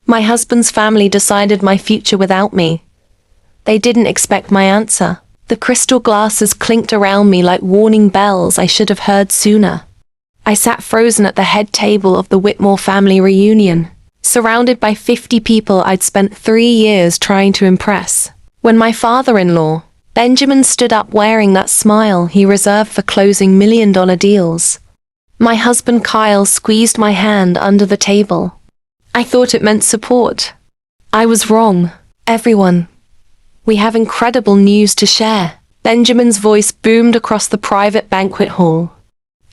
My husband's family decided my future without me. They didn't expect my answer. The crystal glasses clinked around me like warning bells I should have heard sooner. I sat frozen at the head table of the Whitmore family reunion, surrounded by 50 people I'd spent 3 years trying to impress. When my father-in-law, Benjamin, stood up wearing that smile he reserved for closing million-dollar deals, my husband Kyle squeezed my hand under the table. I thought it meant support. I was wrong. Everyone, we have incredible news to share. Benjamin's voice boomed across the private banquet hall.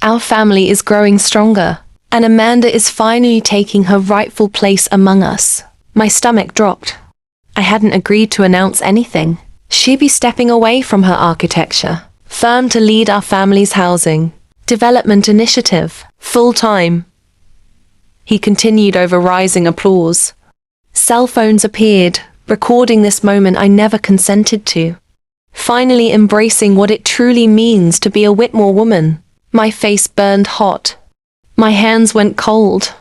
Our family is growing stronger, and Amanda is finally taking her rightful place among us. My stomach dropped. I hadn't agreed to announce anything. She'd be stepping away from her architecture firm to lead our family's housing development initiative, full-time. He continued over rising applause. Cell phones appeared, recording this moment I never consented to. Finally embracing what it truly means to be a Whitmore woman. My face burned hot. My hands went cold.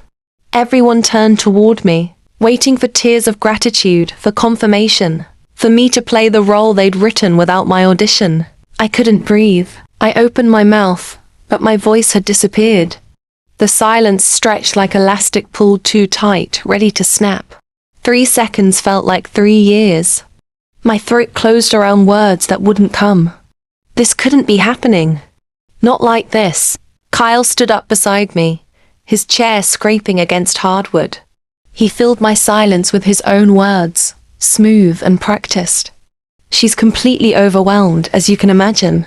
Everyone turned toward me, waiting for tears of gratitude, for confirmation, for me to play the role they'd written without my audition. I couldn't breathe. I opened my mouth, but my voice had disappeared. The silence stretched like elastic pulled too tight, ready to snap. 3 seconds felt like 3 years. My throat closed around words that wouldn't come. This couldn't be happening. Not like this. Kyle stood up beside me, his chair scraping against hardwood. He filled my silence with his own words, smooth and practiced. She's completely overwhelmed, as you can imagine.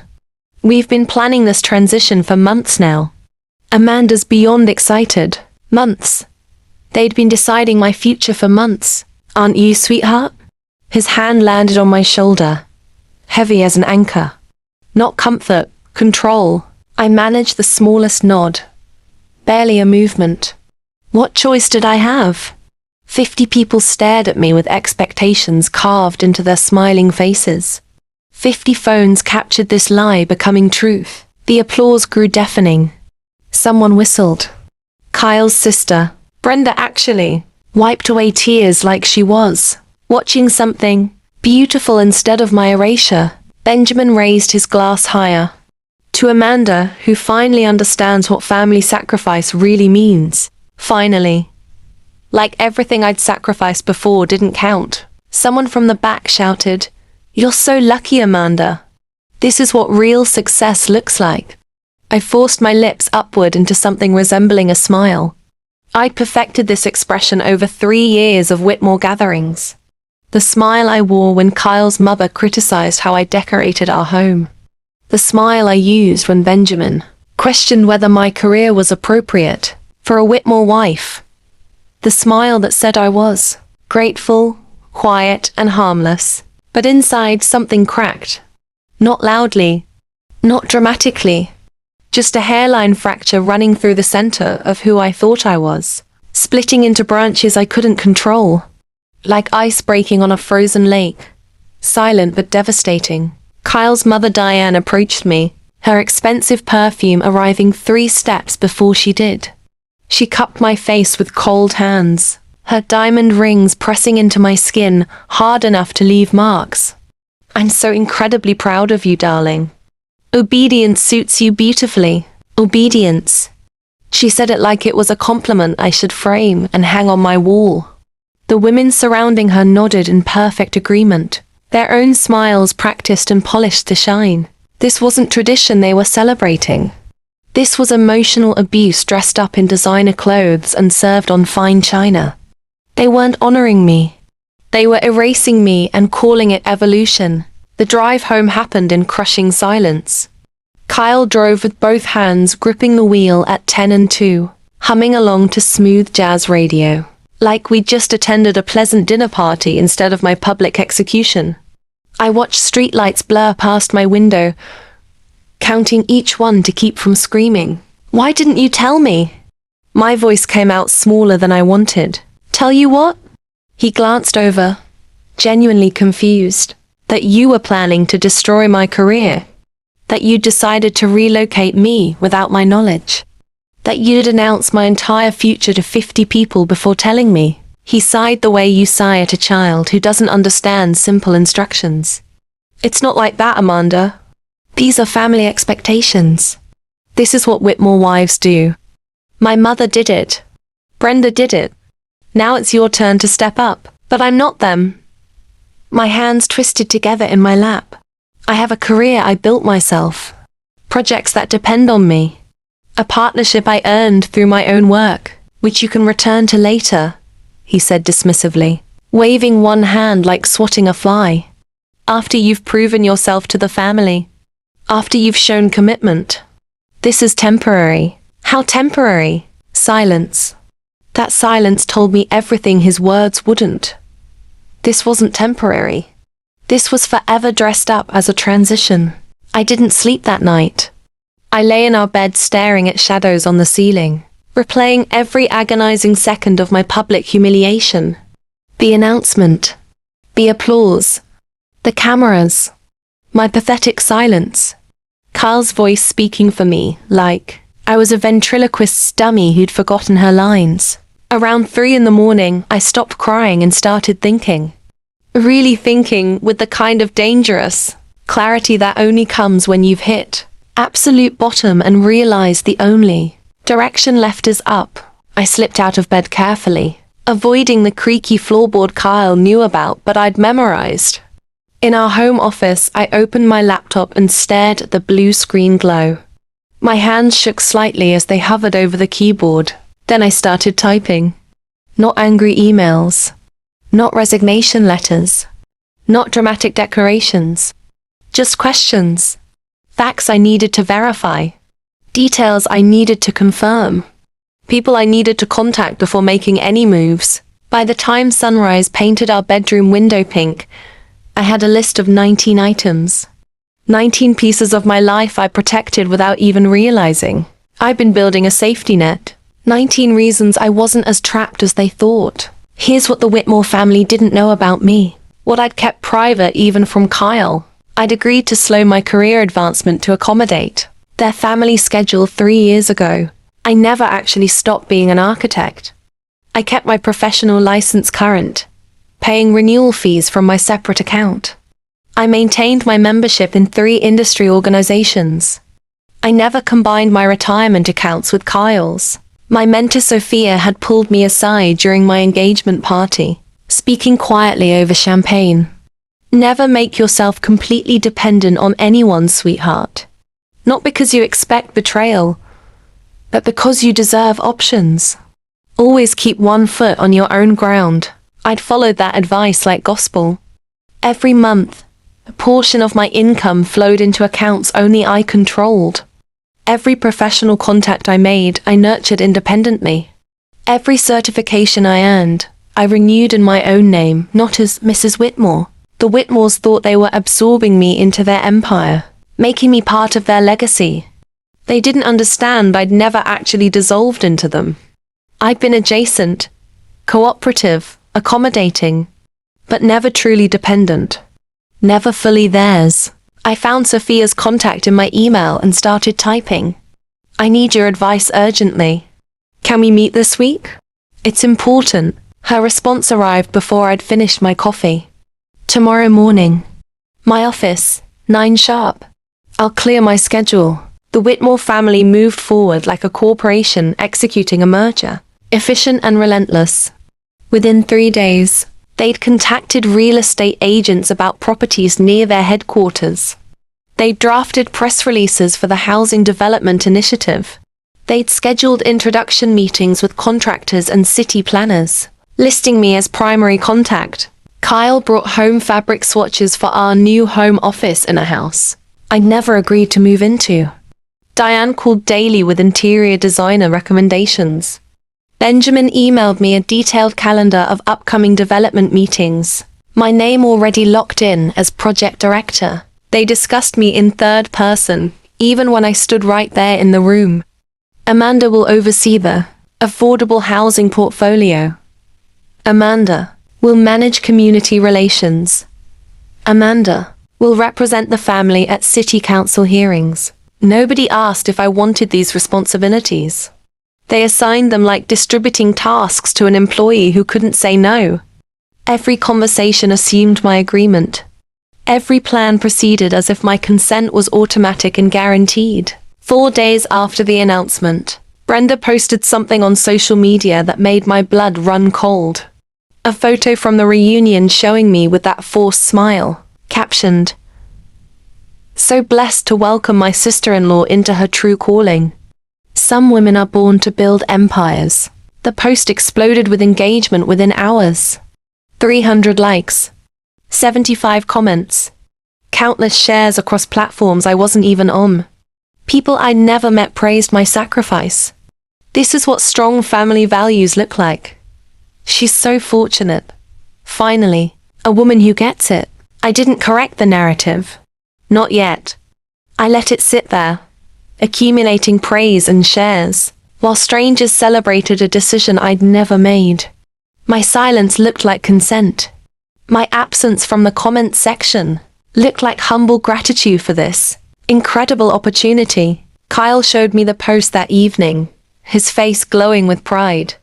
We've been planning this transition for months now. Amanda's beyond excited. Months. They'd been deciding my future for months. Aren't you, sweetheart? His hand landed on my shoulder, heavy as an anchor. Not comfort, control. I managed the smallest nod. Barely a movement. What choice did I have? 50 people stared at me with expectations carved into their smiling faces. 50 phones captured this lie becoming truth. The applause grew deafening. Someone whistled. Kyle's sister, Brenda, actually, wiped away tears like she was watching something beautiful instead of my erasure. Benjamin raised his glass higher. To Amanda, who finally understands what family sacrifice really means. Finally. Like everything I'd sacrificed before didn't count. Someone from the back shouted, "You're so lucky, Amanda. This is what real success looks like." I forced my lips upward into something resembling a smile. I'd perfected this expression over 3 years of Whitmore gatherings. The smile I wore when Kyle's mother criticized how I decorated our home. The smile I used when Benjamin questioned whether my career was appropriate for a Whitmore wife. The smile that said I was grateful, quiet, and harmless. But inside something cracked. Not loudly, not dramatically. Just a hairline fracture running through the center of who I thought I was, splitting into branches I couldn't control. Like ice breaking on a frozen lake. Silent but devastating. Kyle's mother Diane approached me, her expensive perfume arriving 3 steps before she did. She cupped my face with cold hands, her diamond rings pressing into my skin hard enough to leave marks. "I'm so incredibly proud of you, darling. Obedience suits you beautifully. Obedience." She said it like it was a compliment I should frame and hang on my wall. The women surrounding her nodded in perfect agreement, their own smiles practiced and polished to shine. This wasn't tradition they were celebrating. This was emotional abuse dressed up in designer clothes and served on fine china. They weren't honoring me. They were erasing me and calling it evolution. The drive home happened in crushing silence. Kyle drove with both hands gripping the wheel at 10 and 2, humming along to smooth jazz radio. Like we'd just attended a pleasant dinner party instead of my public execution. I watched streetlights blur past my window, counting each one to keep from screaming. "Why didn't you tell me?" My voice came out smaller than I wanted. "Tell you what?" He glanced over, genuinely confused. "That you were planning to destroy my career. That you'd decided to relocate me without my knowledge. That you'd announced my entire future to 50 people before telling me." He sighed the way you sigh at a child who doesn't understand simple instructions. It's not like that, Amanda. These are family expectations. This is what Whitmore wives do. My mother did it. Brenda did it. Now it's your turn to step up. But I'm not them. My hands twisted together in my lap. I have a career I built myself. Projects that depend on me. A partnership I earned through my own work, which you can return to later, he said dismissively, waving one hand like swatting a fly. After you've proven yourself to the family. After you've shown commitment. This is temporary. How temporary? Silence. That silence told me everything his words wouldn't. This wasn't temporary. This was forever dressed up as a transition. I didn't sleep that night. I lay in our bed staring at shadows on the ceiling, replaying every agonizing second of my public humiliation. The announcement. The applause. The cameras. My pathetic silence. Kyle's voice speaking for me, like I was a ventriloquist's dummy who'd forgotten her lines. Around 3 a.m, I stopped crying and started thinking. Really thinking with the kind of dangerous clarity that only comes when you've hit absolute bottom and realized the only direction left is up. I slipped out of bed carefully, avoiding the creaky floorboard Kyle knew about but I'd memorized. In our home office, I opened my laptop and stared at the blue screen glow. My hands shook slightly as they hovered over the keyboard. Then I started typing. Not angry emails. Not resignation letters. Not dramatic declarations. Just questions. Facts I needed to verify. Details I needed to confirm. People I needed to contact before making any moves. By the time sunrise painted our bedroom window pink, I had a list of 19 items. 19 pieces of my life I protected without even realizing. I'd been building a safety net. 19 reasons I wasn't as trapped as they thought. Here's what the Whitmore family didn't know about me. What I'd kept private even from Kyle. I'd agreed to slow my career advancement to accommodate their family schedule 3 years ago. I never actually stopped being an architect. I kept my professional license current, paying renewal fees from my separate account. I maintained my membership in 3 industry organizations. I never combined my retirement accounts with Kyle's. My mentor Sophia had pulled me aside during my engagement party, speaking quietly over champagne. Never make yourself completely dependent on anyone, sweetheart. Not because you expect betrayal, but because you deserve options. Always keep one foot on your own ground. I'd followed that advice like gospel. Every month, a portion of my income flowed into accounts only I controlled. Every professional contact I made, I nurtured independently. Every certification I earned, I renewed in my own name, not as Mrs. Whitmore. The Whitmores thought they were absorbing me into their empire, making me part of their legacy. They didn't understand I'd never actually dissolved into them. I'd been adjacent, cooperative, accommodating, but never truly dependent. Never fully theirs. I found Sophia's contact in my email and started typing. I need your advice urgently. Can we meet this week? It's important. Her response arrived before I'd finished my coffee. Tomorrow morning. My office, 9 sharp. I'll clear my schedule. The Whitmore family moved forward like a corporation executing a merger. Efficient and relentless. Within 3 days, they'd contacted real estate agents about properties near their headquarters. They'd drafted press releases for the Housing Development Initiative. They'd scheduled introduction meetings with contractors and city planners, listing me as primary contact. Kyle brought home fabric swatches for our new home office in a house I'd never agreed to move into. Diane called daily with interior designer recommendations. Benjamin emailed me a detailed calendar of upcoming development meetings, my name already locked in as project director. They discussed me in third person, even when I stood right there in the room. Amanda will oversee the affordable housing portfolio. Amanda will manage community relations. Amanda will represent the family at city council hearings. Nobody asked if I wanted these responsibilities. They assigned them like distributing tasks to an employee who couldn't say no. Every conversation assumed my agreement. Every plan proceeded as if my consent was automatic and guaranteed. 4 days after the announcement, Brenda posted something on social media that made my blood run cold. A photo from the reunion showing me with that forced smile, captioned, "So blessed to welcome my sister-in-law into her true calling. Some women are born to build empires." The post exploded with engagement within hours. 300 likes, 75 comments, countless shares across platforms I wasn't even on. People I'd never met praised my sacrifice. This is what strong family values look like. She's so fortunate. Finally, a woman who gets it. I didn't correct the narrative. Not yet. I let it sit there, accumulating praise and shares, while strangers celebrated a decision I'd never made. My silence looked like consent. My absence from the comments section looked like humble gratitude for this incredible opportunity. Kyle showed me the post that evening, his face glowing with pride.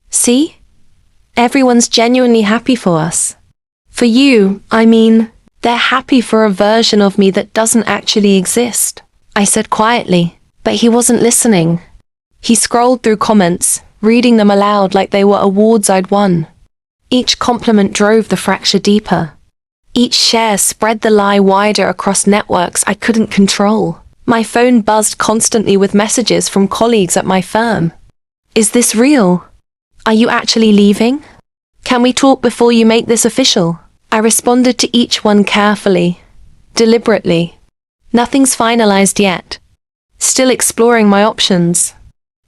"See? Everyone's genuinely happy for us. For you, I mean, they're happy for a version of me that doesn't actually exist," I said quietly, but he wasn't listening. He scrolled through comments, reading them aloud like they were awards I'd won. Each compliment drove the fracture deeper. Each share spread the lie wider across networks I couldn't control. My phone buzzed constantly with messages from colleagues at my firm. "Is this real? Are you actually leaving? Can we talk before you make this official?" I responded to each one carefully, deliberately. "Nothing's finalized yet. Still exploring my options.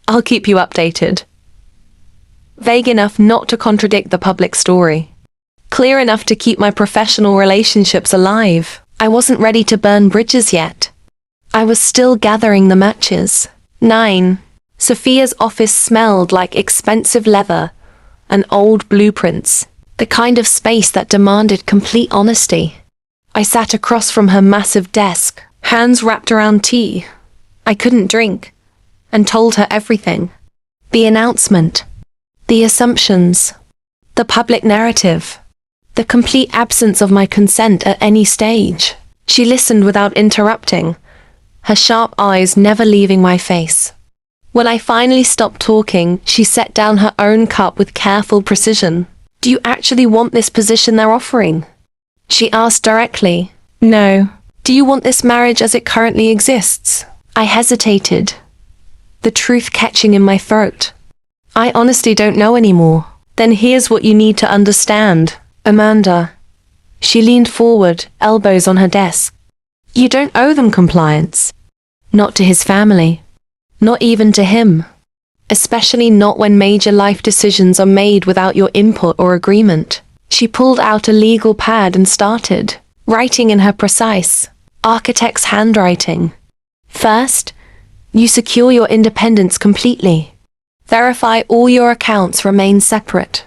I'll keep you updated." Vague enough not to contradict the public story. Clear enough to keep my professional relationships alive. I wasn't ready to burn bridges yet. I was still gathering the matches. 9. Sophia's office smelled like expensive leather and old blueprints, the kind of space that demanded complete honesty. I sat across from her massive desk, hands wrapped around tea I couldn't drink, and told her everything. The announcement, the assumptions, the public narrative, the complete absence of my consent at any stage. She listened without interrupting, her sharp eyes never leaving my face. When I finally stopped talking, she set down her own cup with careful precision. "Do you actually want this position they're offering?" She asked directly. "No. Do you want this marriage as it currently exists?" I hesitated, the truth catching in my throat. "I honestly don't know anymore." "Then here's what you need to understand, Amanda." She leaned forward, elbows on her desk. "You don't owe them compliance. Not to his family. Not even to him. Especially not when major life decisions are made without your input or agreement." She pulled out a legal pad and started writing in her precise, architect's handwriting. "First, you secure your independence completely. Verify all your accounts remain separate.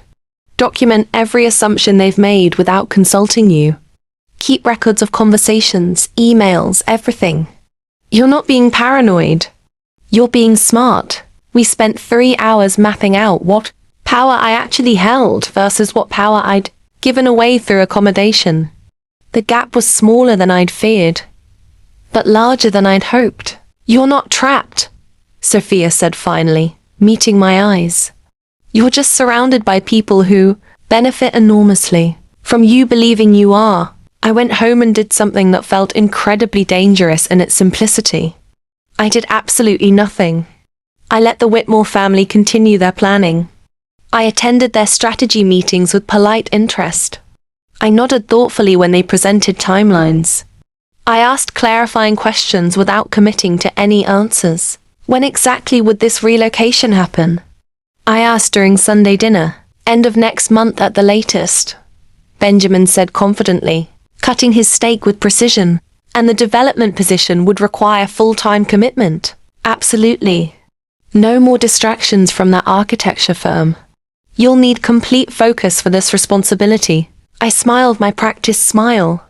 Document every assumption they've made without consulting you. Keep records of conversations, emails, everything. You're not being paranoid. You're being smart. We spent 3 hours mapping out what power I actually held versus what power I'd given away through accommodation. The gap was smaller than I'd feared, but larger than I'd hoped. You're not trapped, Sophia said finally, meeting my eyes. You're just surrounded by people who benefit enormously from you believing you are. I went home and did something that felt incredibly dangerous in its simplicity. I did absolutely nothing. I let the Whitmore family continue their planning. I attended their strategy meetings with polite interest. I nodded thoughtfully when they presented timelines. I asked clarifying questions without committing to any answers. When exactly would this relocation happen? I asked during Sunday dinner. End of next month at the latest, Benjamin said confidently, cutting his steak with precision. And the development position would require full-time commitment. Absolutely. No more distractions from that architecture firm. You'll need complete focus for this responsibility. I smiled my practiced smile.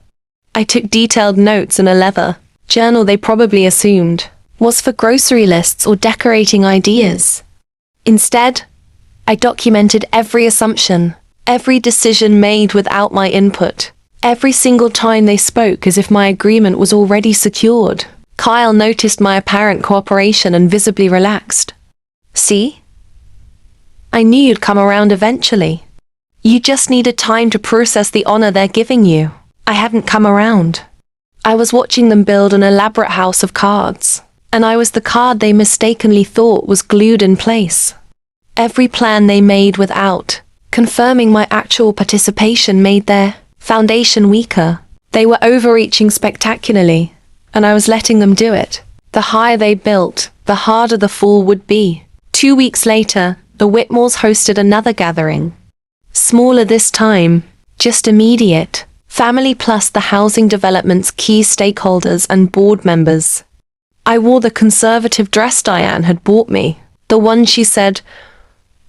I took detailed notes in a leather journal they probably assumed was for grocery lists or decorating ideas. Instead, I documented every assumption, every decision made without my input, every single time they spoke as if my agreement was already secured. Kyle noticed my apparent cooperation and visibly relaxed. See? I knew you'd come around eventually. You just needed time to process the honor they're giving you. I hadn't come around. I was watching them build an elaborate house of cards, and I was the card they mistakenly thought was glued in place. Every plan they made without confirming my actual participation made their foundation weaker. They were overreaching spectacularly, and I was letting them do it. The higher they built, the harder the fall would be. 2 weeks later, the Whitmores hosted another gathering. Smaller this time, just immediate. Family plus the housing development's key stakeholders and board members. I wore the conservative dress Diane had bought me, the one she said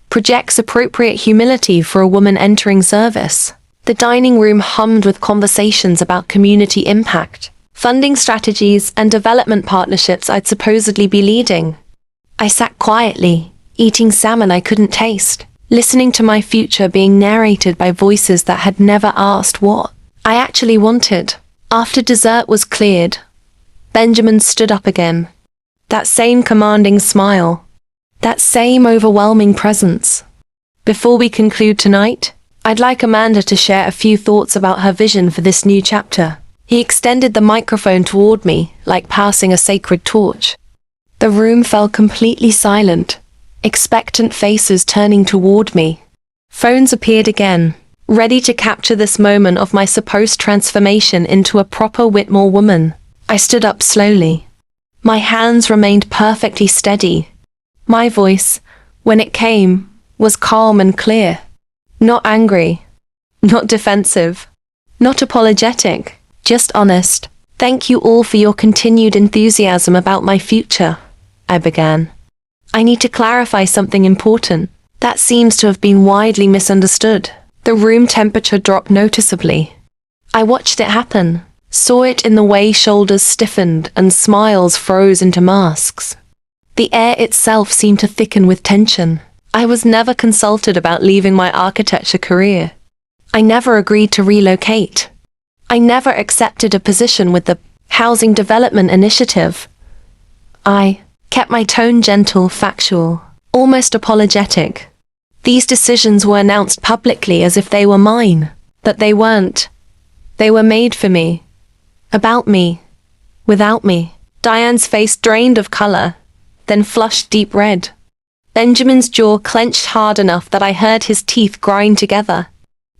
projects appropriate humility for a woman entering service. The dining room hummed with conversations about community impact, funding strategies, and development partnerships I'd supposedly be leading. I sat quietly, eating salmon I couldn't taste, listening to my future being narrated by voices that had never asked what I actually wanted. After dessert was cleared, Benjamin stood up again. That same commanding smile, that same overwhelming presence. Before we conclude tonight, I'd like Amanda to share a few thoughts about her vision for this new chapter. He extended the microphone toward me, like passing a sacred torch. The room fell completely silent, expectant faces turning toward me. Phones appeared again, ready to capture this moment of my supposed transformation into a proper Whitmore woman. I stood up slowly. My hands remained perfectly steady. My voice, when it came, was calm and clear. Not angry, not defensive, not apologetic, just honest. Thank you all for your continued enthusiasm about my future, I began. I need to clarify something important that seems to have been widely misunderstood. The room temperature dropped noticeably. I watched it happen, saw it in the way shoulders stiffened and smiles froze into masks. The air itself seemed to thicken with tension. I was never consulted about leaving my architecture career. I never agreed to relocate. I never accepted a position with the Housing Development Initiative. I kept my tone gentle, factual, almost apologetic. These decisions were announced publicly as if they were mine, but they weren't. They were made for me, about me, without me. Diane's face drained of color, then flushed deep red. Benjamin's jaw clenched hard enough that I heard his teeth grind together.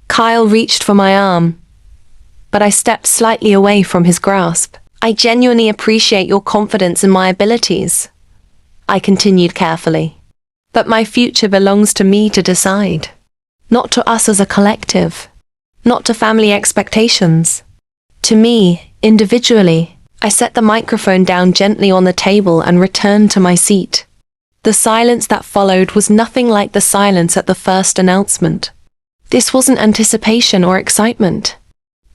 Kyle reached for my arm, but I stepped slightly away from his grasp. I genuinely appreciate your confidence in my abilities, I continued carefully. But my future belongs to me to decide. Not to us as a collective. Not to family expectations. To me, individually. I set the microphone down gently on the table and returned to my seat. The silence that followed was nothing like the silence at the first announcement. This wasn't anticipation or excitement.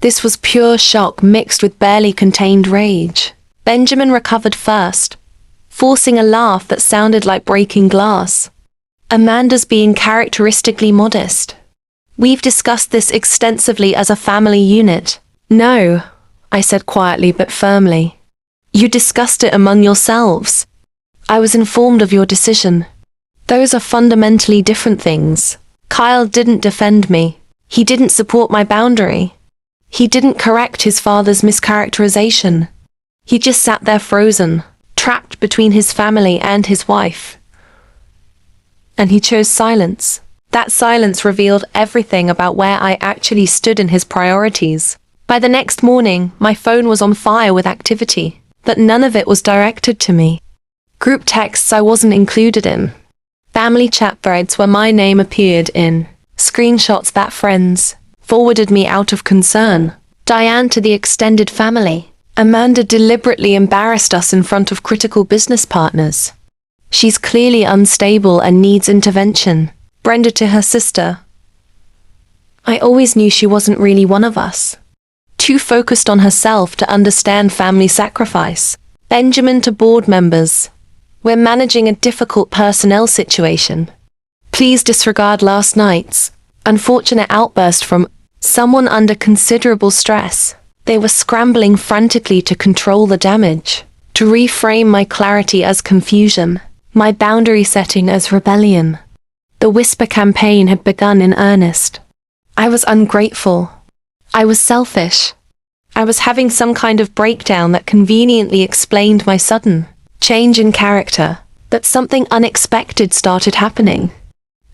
This was pure shock mixed with barely contained rage. Benjamin recovered first, forcing a laugh that sounded like breaking glass. Amanda's being characteristically modest. We've discussed this extensively as a family unit. No, I said quietly but firmly. You discussed it among yourselves. I was informed of your decision. Those are fundamentally different things. Kyle didn't defend me. He didn't support my boundary. He didn't correct his father's mischaracterization. He just sat there frozen, trapped between his family and his wife. And he chose silence. That silence revealed everything about where I actually stood in his priorities. By the next morning, my phone was on fire with activity, but none of it was directed to me. Group texts I wasn't included in. Family chat threads where my name appeared in. Screenshots that friends forwarded me out of concern. Diane to the extended family. Amanda deliberately embarrassed us in front of critical business partners. She's clearly unstable and needs intervention. Brenda to her sister. I always knew she wasn't really one of us. Too focused on herself to understand family sacrifice. Benjamin to board members. We're managing a difficult personnel situation. Please disregard last night's unfortunate outburst from someone under considerable stress. They were scrambling frantically to control the damage, to reframe my clarity as confusion, my boundary setting as rebellion. The whisper campaign had begun in earnest. I was ungrateful. I was selfish. I was having some kind of breakdown that conveniently explained my sudden change in character, but something unexpected started happening.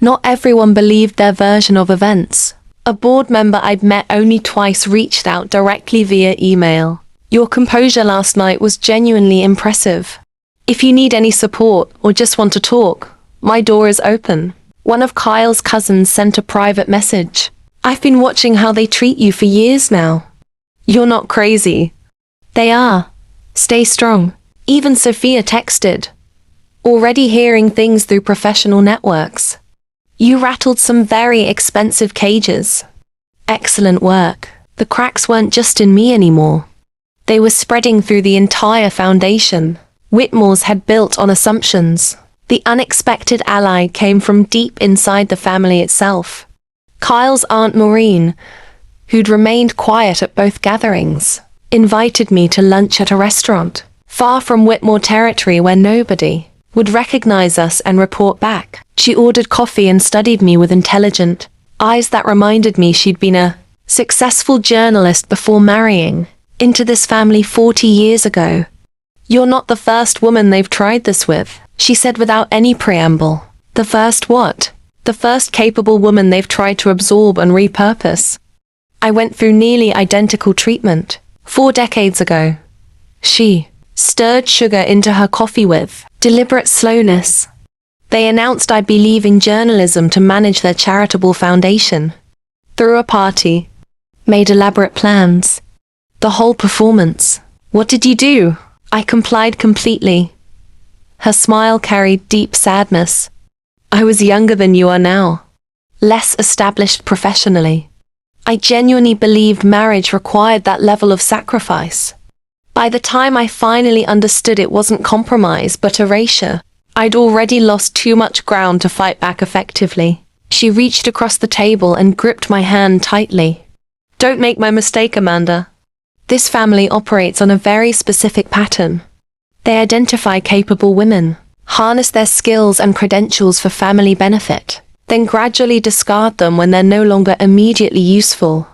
Not everyone believed their version of events. A board member I'd met only twice reached out directly via email. Your composure last night was genuinely impressive. If you need any support or just want to talk, my door is open. One of Kyle's cousins sent a private message. I've been watching how they treat you for years now. You're not crazy. They are. Stay strong. Even Sophia texted. Already hearing things through professional networks. You rattled some very expensive cages. Excellent work. The cracks weren't just in me anymore. They were spreading through the entire foundation. Whitmore's had built on assumptions. The unexpected ally came from deep inside the family itself. Kyle's Aunt Maureen, who'd remained quiet at both gatherings, invited me to lunch at a restaurant, far from Whitmore territory where nobody would recognize us and report back. She ordered coffee and studied me with intelligent eyes that reminded me she'd been a successful journalist before marrying into this family 40 years ago. You're not the first woman they've tried this with, she said without any preamble. The first what? The first capable woman they've tried to absorb and repurpose. I went through nearly identical treatment 4 decades ago. She stirred sugar into her coffee with deliberate slowness. They announced I'd be leaving journalism to manage their charitable foundation. Threw a party. Made elaborate plans. The whole performance. What did you do? I complied completely. Her smile carried deep sadness. I was younger than you are now. Less established professionally. I genuinely believed marriage required that level of sacrifice. By the time I finally understood it wasn't compromise but erasure, I'd already lost too much ground to fight back effectively. She reached across the table and gripped my hand tightly. Don't make my mistake, Amanda. This family operates on a very specific pattern. They identify capable women, harness their skills and credentials for family benefit, then gradually discard them when they're no longer immediately useful.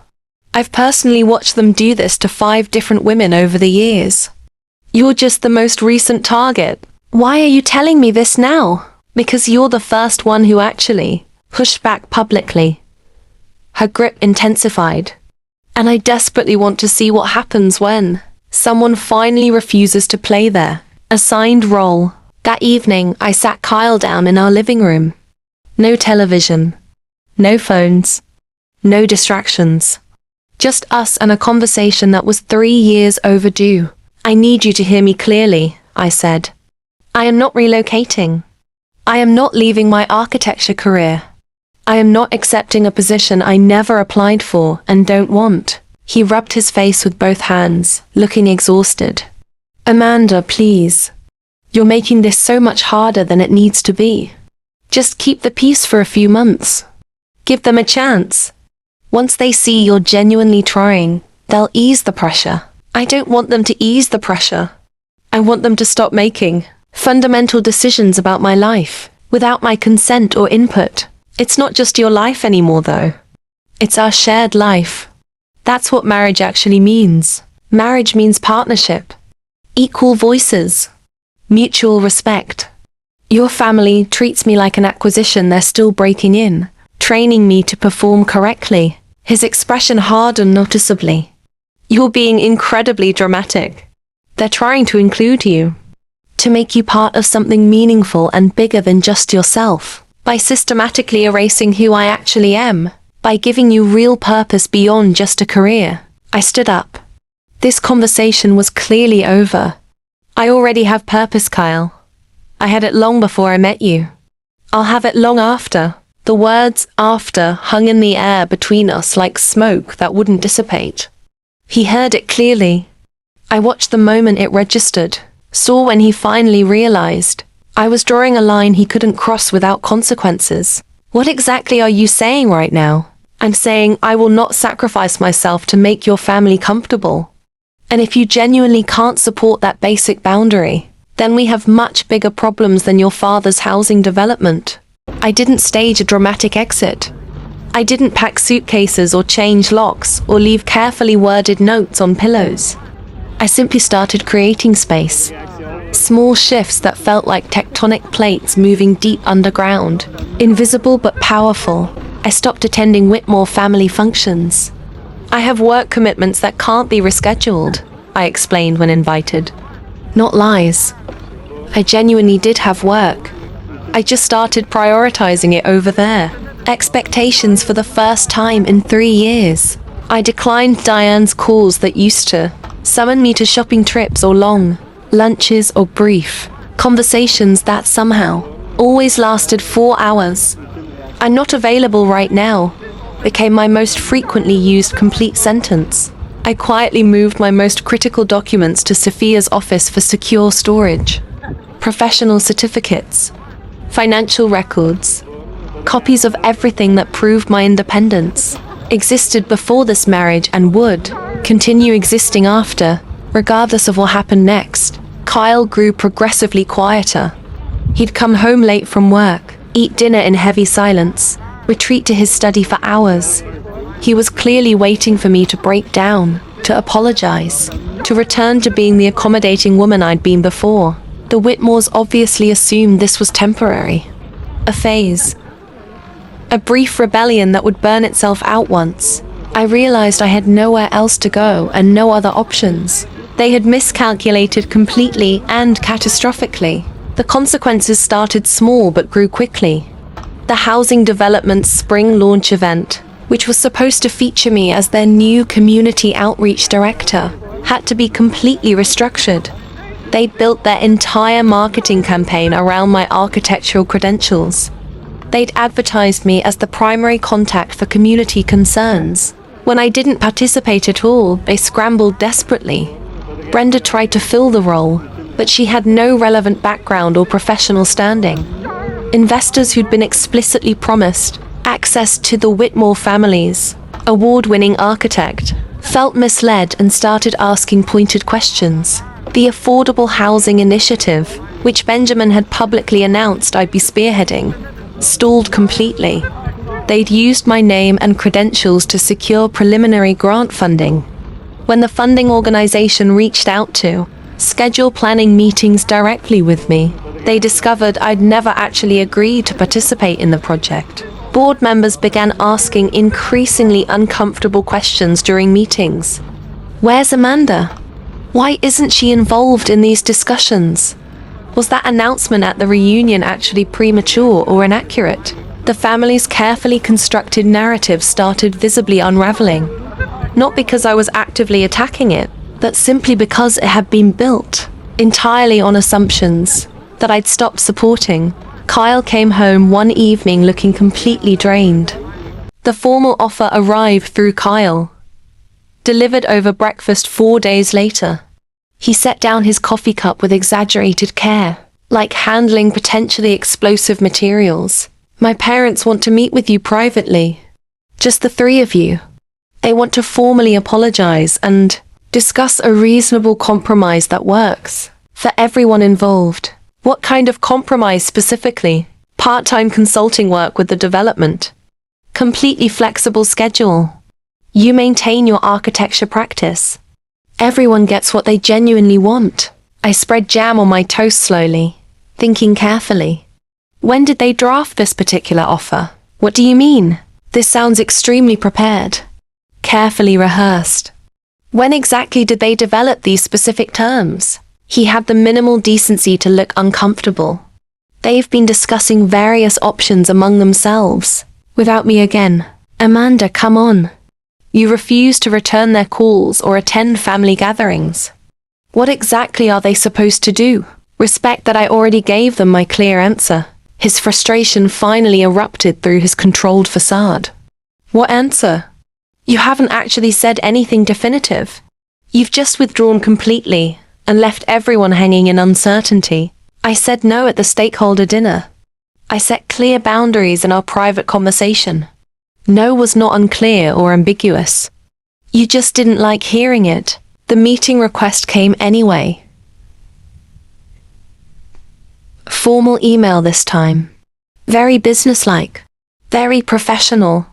I've personally watched them do this to 5 different women over the years. You're just the most recent target. Why are you telling me this now? Because you're the first one who actually pushed back publicly. Her grip intensified. And I desperately want to see what happens when someone finally refuses to play their assigned role. That evening, I sat Kyle down in our living room. No television. No phones. No distractions. Just us and a conversation that was 3 years overdue. I need you to hear me clearly, I said. I am not relocating. I am not leaving my architecture career. I am not accepting a position I never applied for and don't want. He rubbed his face with both hands, looking exhausted. Amanda, please. You're making this so much harder than it needs to be. Just keep the peace for a few months. Give them a chance. Once they see you're genuinely trying, they'll ease the pressure. I don't want them to ease the pressure. I want them to stop making fundamental decisions about my life without my consent or input. It's not just your life anymore, though. It's our shared life. That's what marriage actually means. Marriage means partnership, equal voices, mutual respect. Your family treats me like an acquisition they're still breaking in, training me to perform correctly. His expression hardened noticeably. You're being incredibly dramatic. They're trying to include you, to make you part of something meaningful and bigger than just yourself, by systematically erasing who I actually am, by giving you real purpose beyond just a career. I stood up. This conversation was clearly over. I already have purpose, Kyle. I had it long before I met you. I'll have it long after. The words after hung in the air between us like smoke that wouldn't dissipate. He heard it clearly. I watched the moment it registered, saw when he finally realized I was drawing a line he couldn't cross without consequences. What exactly are you saying right now? I'm saying I will not sacrifice myself to make your family comfortable. And if you genuinely can't support that basic boundary, then we have much bigger problems than your father's housing development. I didn't stage a dramatic exit. I didn't pack suitcases or change locks or leave carefully worded notes on pillows. I simply started creating space. Small shifts that felt like tectonic plates moving deep underground. Invisible but powerful. I stopped attending Whitmore family functions. I have work commitments that can't be rescheduled, I explained when invited. Not lies. I genuinely did have work. I just started prioritizing it over there. Expectations for the first time in 3 years. I declined Diane's calls that used to summon me to shopping trips or long lunches or brief conversations that somehow always lasted 4 hours. "I'm not available right now" became my most frequently used complete sentence. I quietly moved my most critical documents to Sophia's office for secure storage. Professional certificates, financial records, copies of everything that proved my independence, existed before this marriage and would continue existing after, regardless of what happened next. Kyle grew progressively quieter. He'd come home late from work, eat dinner in heavy silence, retreat to his study for hours. He was clearly waiting for me to break down, to apologize, to return to being the accommodating woman I'd been before. The Whitmores obviously assumed this was temporary. A phase. A brief rebellion that would burn itself out once. I realized I had nowhere else to go and no other options. They had miscalculated completely and catastrophically. The consequences started small but grew quickly. The housing development's spring launch event, which was supposed to feature me as their new community outreach director, had to be completely restructured. They'd built their entire marketing campaign around my architectural credentials. They'd advertised me as the primary contact for community concerns. When I didn't participate at all, they scrambled desperately. Brenda tried to fill the role, but she had no relevant background or professional standing. Investors who'd been explicitly promised access to the Whitmore family's award-winning architect felt misled and started asking pointed questions. The Affordable Housing Initiative, which Benjamin had publicly announced I'd be spearheading, stalled completely. They'd used my name and credentials to secure preliminary grant funding. When the funding organization reached out to schedule planning meetings directly with me, they discovered I'd never actually agreed to participate in the project. Board members began asking increasingly uncomfortable questions during meetings. Where's Amanda? Why isn't she involved in these discussions? Was that announcement at the reunion actually premature or inaccurate? The family's carefully constructed narrative started visibly unraveling. Not because I was actively attacking it, but simply because it had been built entirely on assumptions that I'd stopped supporting. Kyle came home one evening looking completely drained. The formal offer arrived through Kyle, delivered over breakfast 4 days later. He set down his coffee cup with exaggerated care, like handling potentially explosive materials. "My parents want to meet with you privately. Just the 3 of you. They want to formally apologize and discuss a reasonable compromise that works for everyone involved." What kind of compromise specifically? Part-time consulting work with the development. Completely flexible schedule. You maintain your architecture practice. Everyone gets what they genuinely want. I spread jam on my toast slowly, thinking carefully. When did they draft this particular offer? What do you mean? This sounds extremely prepared. Carefully rehearsed. When exactly did they develop these specific terms? He had the minimal decency to look uncomfortable. They've been discussing various options among themselves. Without me again. Amanda, come on. You refuse to return their calls or attend family gatherings. What exactly are they supposed to do? Respect that I already gave them my clear answer. His frustration finally erupted through his controlled facade. What answer? You haven't actually said anything definitive. You've just withdrawn completely and left everyone hanging in uncertainty. I said no at the stakeholder dinner. I set clear boundaries in our private conversation. No was not unclear or ambiguous. You just didn't like hearing it. The meeting request came anyway. Formal email this time. Very businesslike. Very professional.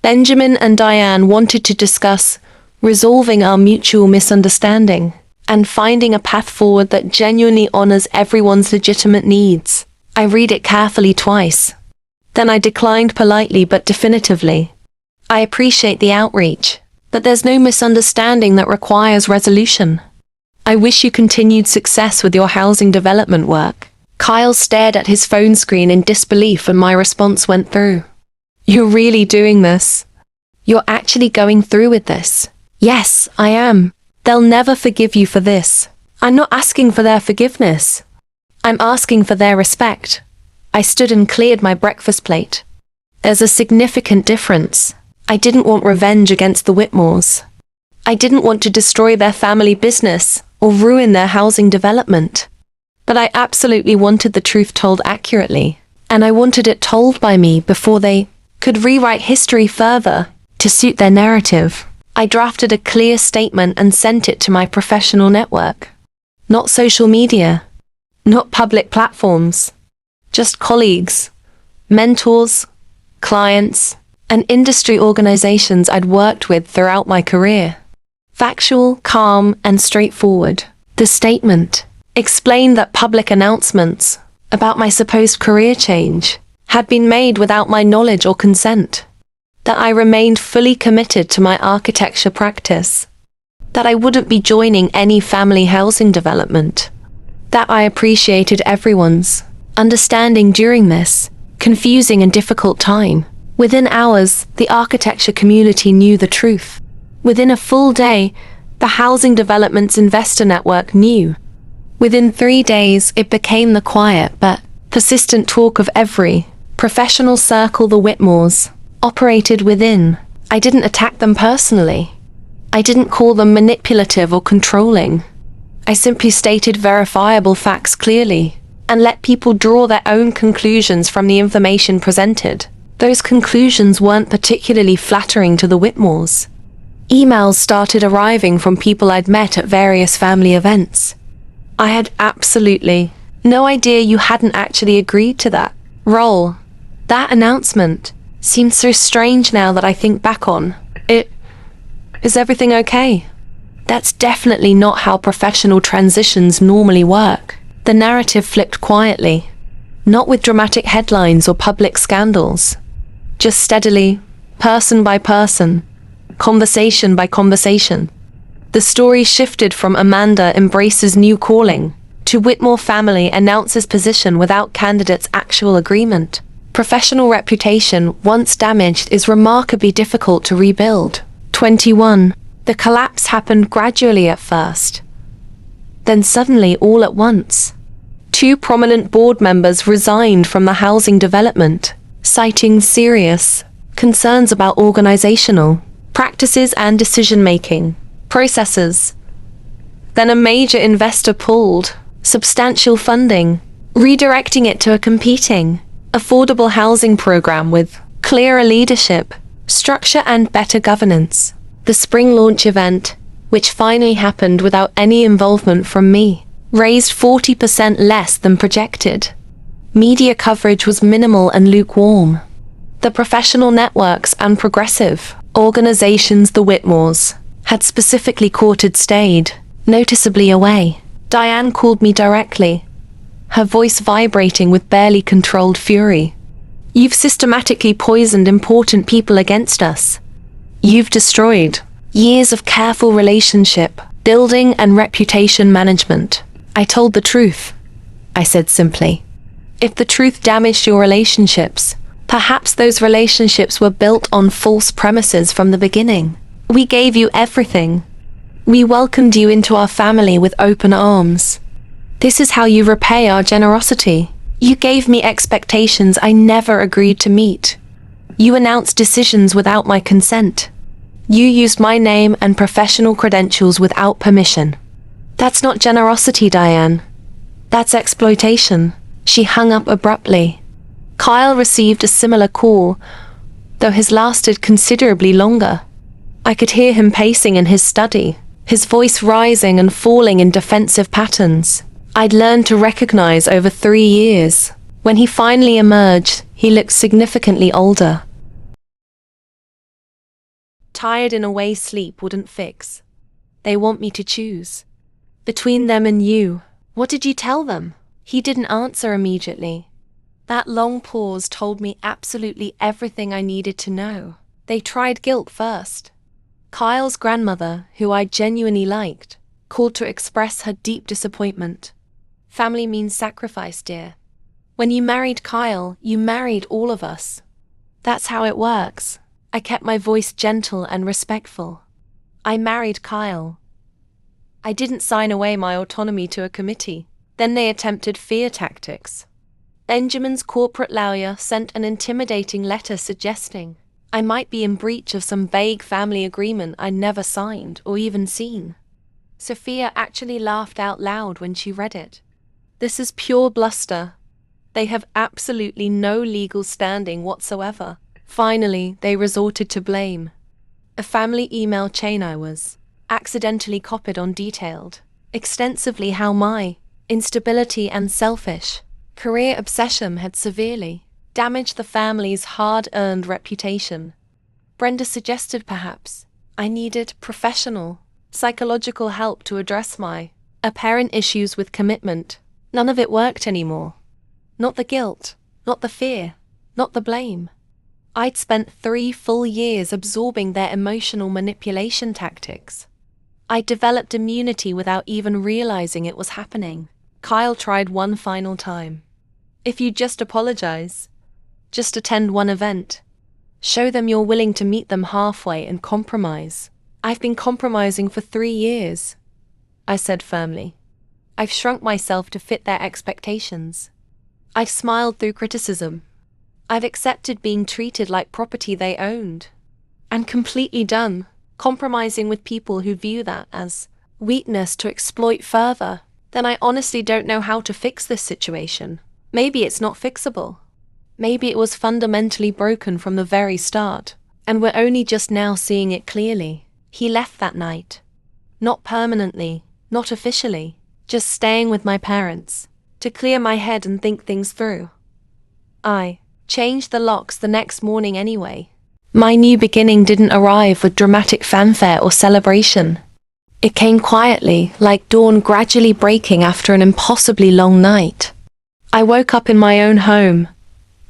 Benjamin and Diane wanted to discuss resolving our mutual misunderstanding and finding a path forward that genuinely honors everyone's legitimate needs. I read it carefully twice. Then I declined politely but definitively. I appreciate the outreach, but there's no misunderstanding that requires resolution. I wish you continued success with your housing development work. Kyle stared at his phone screen in disbelief and my response went through. You're really doing this? You're actually going through with this? Yes, I am. They'll never forgive you for this. I'm not asking for their forgiveness. I'm asking for their respect. I stood and cleared my breakfast plate. There's a significant difference. I didn't want revenge against the Whitmores. I didn't want to destroy their family business or ruin their housing development. But I absolutely wanted the truth told accurately, and I wanted it told by me before they could rewrite history further to suit their narrative. I drafted a clear statement and sent it to my professional network. Not social media, not public platforms, just colleagues, mentors, clients, and industry organizations I'd worked with throughout my career. Factual, calm, and straightforward. The statement explained that public announcements about my supposed career change had been made without my knowledge or consent, that I remained fully committed to my architecture practice, that I wouldn't be joining any family housing development, that I appreciated everyone's understanding during this confusing and difficult time. Within hours, the architecture community knew the truth. Within a full day, the Housing Development's investor network knew. Within 3 days, it became the quiet but persistent talk of every professional circle the Whitmores operated within. I didn't attack them personally. I didn't call them manipulative or controlling. I simply stated verifiable facts clearly and let people draw their own conclusions from the information presented. Those conclusions weren't particularly flattering to the Whitmores. Emails started arriving from people I'd met at various family events. I had absolutely no idea you hadn't actually agreed to that role. That announcement seems so strange now that I think back on it. Is everything okay? That's definitely not how professional transitions normally work. The narrative flipped quietly, not with dramatic headlines or public scandals, just steadily, person by person, conversation by conversation. The story shifted from Amanda embraces new calling to Whitmore family announces position without candidate's actual agreement. Professional reputation, once damaged, is remarkably difficult to rebuild. 21. The collapse happened gradually at first. Then suddenly, all at once. 2 prominent board members resigned from the housing development, citing serious concerns about organizational practices and decision-making processes. Then a major investor pulled substantial funding, redirecting it to a competing, affordable housing program with clearer leadership, structure and better governance. The spring launch event, which finally happened without any involvement from me, raised 40% less than projected. Media coverage was minimal and lukewarm. The professional networks and progressive organizations the Whitmores had specifically courted stayed noticeably away. Diane called me directly, her voice vibrating with barely controlled fury. You've systematically poisoned important people against us. You've destroyed years of careful relationship, building and reputation management. I told the truth, I said simply. If the truth damaged your relationships, perhaps those relationships were built on false premises from the beginning. We gave you everything. We welcomed you into our family with open arms. This is how you repay our generosity. You gave me expectations I never agreed to meet. You announced decisions without my consent. You used my name and professional credentials without permission. That's not generosity, Diane. That's exploitation. She hung up abruptly. Kyle received a similar call, though his lasted considerably longer. I could hear him pacing in his study, his voice rising and falling in defensive patterns. I'd learned to recognize over 3 years. When he finally emerged, he looked significantly older. Tired in a way sleep wouldn't fix. They want me to choose. Between them and you. What did you tell them? He didn't answer immediately. That long pause told me absolutely everything I needed to know. They tried guilt first. Kyle's grandmother, who I genuinely liked, called to express her deep disappointment. Family means sacrifice, dear. When you married Kyle, you married all of us. That's how it works. I kept my voice gentle and respectful. I married Kyle. I didn't sign away my autonomy to a committee. Then they attempted fear tactics. Benjamin's corporate lawyer sent an intimidating letter suggesting I might be in breach of some vague family agreement I never signed or even seen. Sophia actually laughed out loud when she read it. This is pure bluster. They have absolutely no legal standing whatsoever. Finally, they resorted to blame. A family email chain I was accidentally copied on detailed extensively how my instability and selfish career obsession had severely damaged the family's hard-earned reputation. Brenda suggested perhaps I needed professional, psychological help to address my apparent issues with commitment. None of it worked anymore. Not the guilt, not the fear, not the blame. I'd spent 3 full years absorbing their emotional manipulation tactics. I developed immunity without even realizing it was happening. Kyle tried one final time. If you just apologize, just attend one event, show them you're willing to meet them halfway and compromise. I've been compromising for 3 years, I said firmly. I've shrunk myself to fit their expectations. I've smiled through criticism. I've accepted being treated like property they owned. And completely done compromising with people who view that as weakness to exploit further. Then I honestly don't know how to fix this situation. Maybe it's not fixable. Maybe it was fundamentally broken from the very start, and we're only just now seeing it clearly. He left that night. Not permanently, not officially, just staying with my parents, to clear my head and think things through. I changed the locks the next morning anyway. My new beginning didn't arrive with dramatic fanfare or celebration. It came quietly, like dawn gradually breaking after an impossibly long night. I woke up in my own home,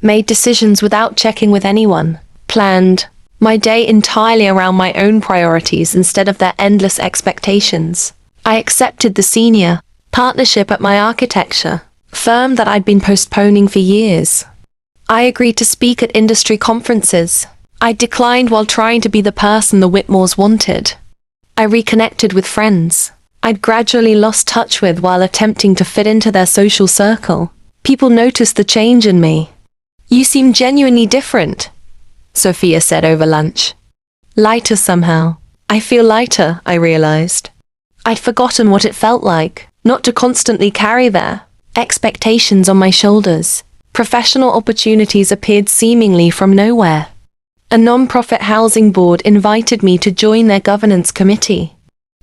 made decisions without checking with anyone, planned my day entirely around my own priorities instead of their endless expectations. I accepted the senior partnership at my architecture firm that I'd been postponing for years. I agreed to speak at industry conferences. I declined while trying to be the person the Whitmores wanted. I reconnected with friends I'd gradually lost touch with while attempting to fit into their social circle. People noticed the change in me. You seem genuinely different, Sophia said over lunch. Lighter somehow. I feel lighter, I realized. I'd forgotten what it felt like, not to constantly carry their expectations on my shoulders. Professional opportunities appeared seemingly from nowhere. A non-profit housing board invited me to join their governance committee.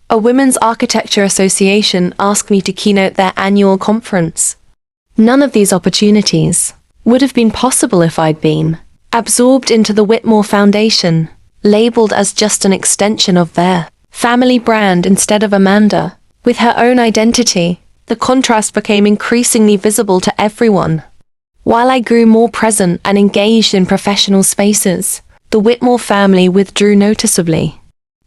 A women's architecture association asked me to keynote their annual conference. None of these opportunities would have been possible if I'd been absorbed into the Whitmore Foundation, labeled as just an extension of their family brand instead of Amanda. With her own identity, the contrast became increasingly visible to everyone. While I grew more present and engaged in professional spaces, the Whitmore family withdrew noticeably.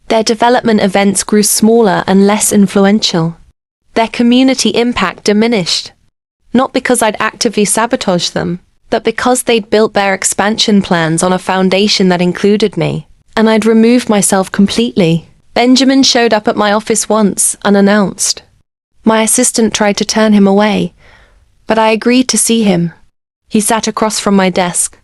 Their development events grew smaller and less influential. Their community impact diminished. Not because I'd actively sabotaged them, but because they'd built their expansion plans on a foundation that included me, and I'd removed myself completely. Benjamin showed up at my office once, unannounced. My assistant tried to turn him away, but I agreed to see him. He sat across from my desk,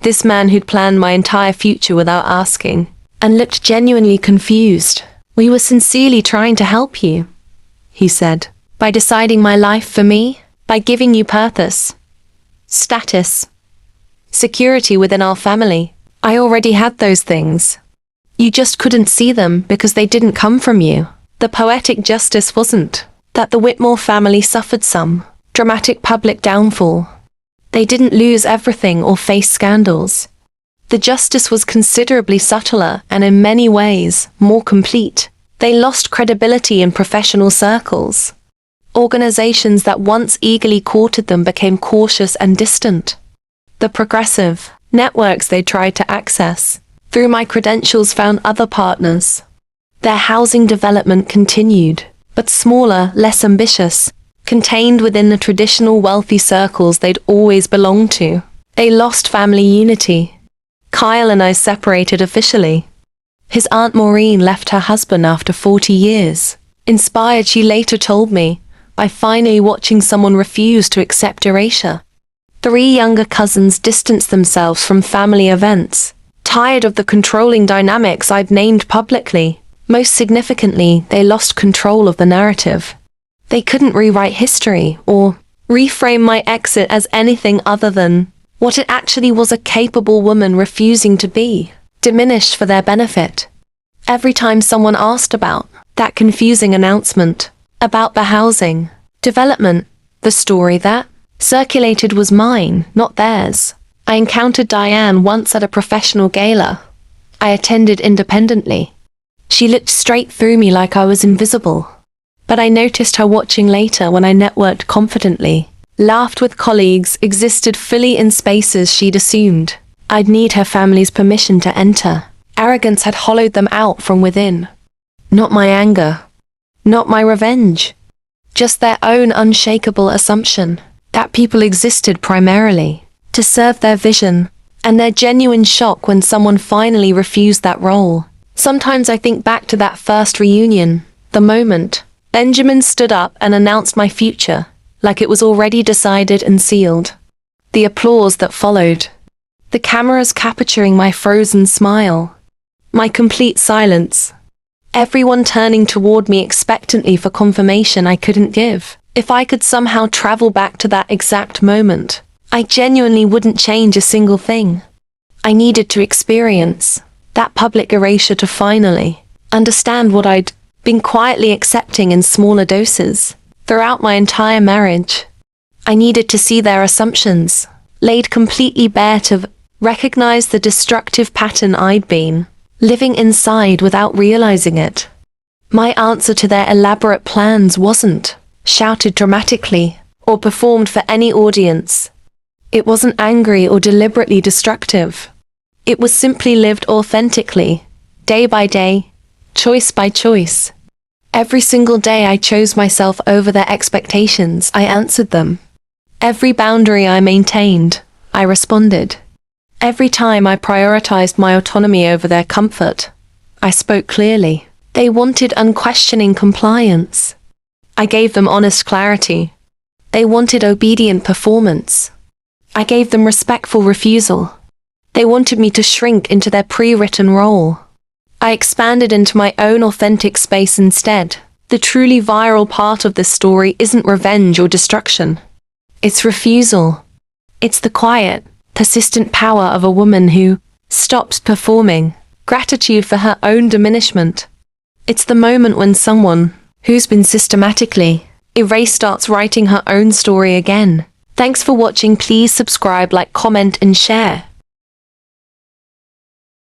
this man who'd planned my entire future without asking, and looked genuinely confused. We were sincerely trying to help you, he said, by deciding my life for me. by giving you purpose, status, security within our family. I already had those things. You just couldn't see them because they didn't come from you. The poetic justice wasn't that the Whitmore family suffered some dramatic public downfall. They didn't lose everything or face scandals. The justice was considerably subtler and in many ways more complete. They lost credibility in professional circles. Organizations that once eagerly courted them became cautious and distant. The progressive networks they tried to access through my credentials found other partners. Their housing development continued, but smaller, less ambitious, contained within the traditional wealthy circles they'd always belonged to. They lost family unity. Kyle and I separated officially. His Aunt Maureen left her husband after 40 years. Inspired, she later told me, by finally watching someone refuse to accept erasure. 3 younger cousins distanced themselves from family events, tired of the controlling dynamics I'd named publicly. Most significantly, they lost control of the narrative. They couldn't rewrite history or reframe my exit as anything other than what it actually was: a capable woman refusing to be diminished for their benefit. Every time someone asked about that confusing announcement, about the housing development, the story that circulated was mine, not theirs. I encountered Diane once at a professional gala I attended independently. She looked straight through me like I was invisible. But I noticed her watching later when I networked confidently, laughed with colleagues, existed fully in spaces she'd assumed I'd need her family's permission to enter. Arrogance had hollowed them out from within. Not my anger, not my revenge, just their own unshakable assumption that people existed primarily to serve their vision, and their genuine shock when someone finally refused that role. Sometimes I think back to that first reunion, the moment Benjamin stood up and announced my future, like it was already decided and sealed. The applause that followed, the cameras capturing my frozen smile, my complete silence, everyone turning toward me expectantly for confirmation I couldn't give. If I could somehow travel back to that exact moment, I genuinely wouldn't change a single thing. I needed to experience that public erasure to finally understand what I'd been quietly accepting in smaller doses throughout my entire marriage. I needed to see their assumptions laid completely bare, to recognize the destructive pattern I'd been living inside without realizing it. My answer to their elaborate plans wasn't shouted dramatically or performed for any audience. It wasn't angry or deliberately destructive. It was simply lived authentically, day by day, choice by choice. Every single day I chose myself over their expectations, I answered them. Every boundary I maintained, I responded. Every time I prioritized my autonomy over their comfort, I spoke clearly. They wanted unquestioning compliance. I gave them honest clarity. They wanted obedient performance. I gave them respectful refusal. They wanted me to shrink into their pre-written role. I expanded into my own authentic space instead. The truly viral part of this story isn't revenge or destruction. It's refusal. It's the quiet, persistent power of a woman who stops performing, gratitude for her own diminishment. It's the moment when someone who's been systematically erased starts writing her own story again. Thanks for watching. Please subscribe, like, comment, and share.